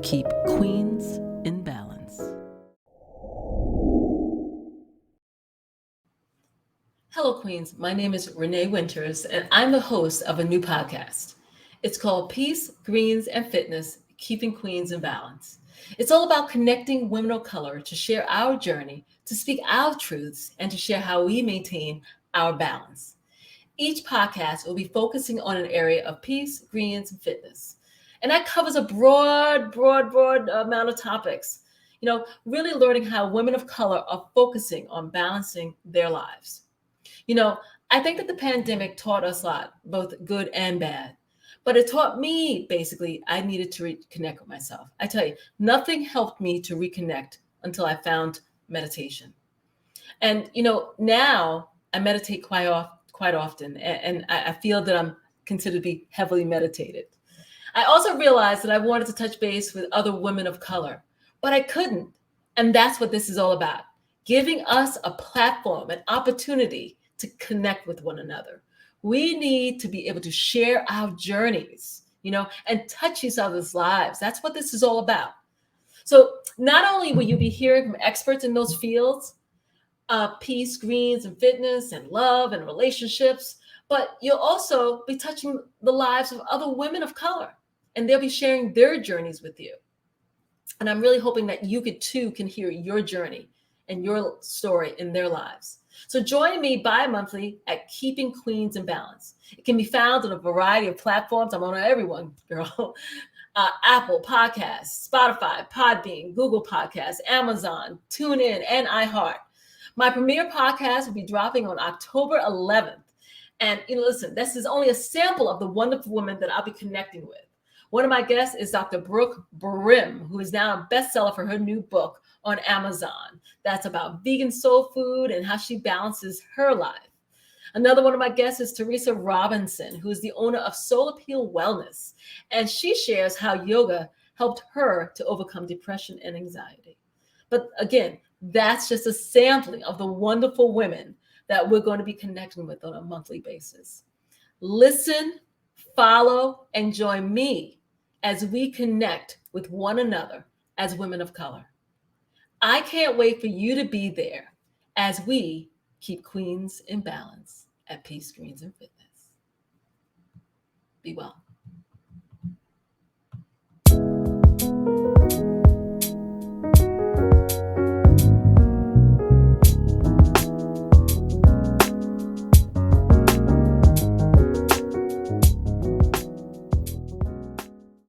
keep queens in balance. Hello, Queens. My name is Renee Winters, and I'm the host of a new podcast. It's called Peace, Greens, and Fitness Keeping Queens in Balance. It's all about connecting women of color to share our journey, to speak our truths, and to share how we maintain our balance. Each podcast will be focusing on an area of peace, greens, and fitness. And that covers a broad amount of topics. Really learning how women of color are focusing on balancing their lives. You know, I think that the pandemic taught us a lot, both good and bad. But it taught me basically I needed to reconnect with myself. I tell you, nothing helped me to reconnect until I found meditation. And now I meditate quite often, and I feel that I'm considered to be heavily meditated. I also realized that I wanted to touch base with other women of color, but I couldn't. And that's what this is all about, giving us a platform, an opportunity to connect with one another. We need to be able to share our journeys, and touch each other's lives. That's what this is all about. So not only will you be hearing from experts in those fields, peace, greens, and fitness, and love and relationships, but you'll also be touching the lives of other women of color, and they'll be sharing their journeys with you. And I'm really hoping that you can hear your journey and your story in their lives. So join me bi-monthly at Keeping Queens in Balance. It can be found on a variety of platforms. I'm on everyone, girl. Apple Podcasts, Spotify, Podbean, Google Podcasts, Amazon, TuneIn, and iHeart. My premiere podcast will be dropping on October 11th. And listen, this is only a sample of the wonderful women that I'll be connecting with. One of my guests is Dr. Brooke Brim, who is now a bestseller for her new book on Amazon. That's about vegan soul food and how she balances her life. Another one of my guests is Teresa Robinson, who is the owner of Soul Appeal Wellness. And she shares how yoga helped her to overcome depression and anxiety. But again, that's just a sampling of the wonderful women that we're going to be connecting with on a monthly basis. Listen, follow, and join me as we connect with one another as women of color. I can't wait for you to be there as we keep queens in balance at Peace, Greens, and Fitness. Be well.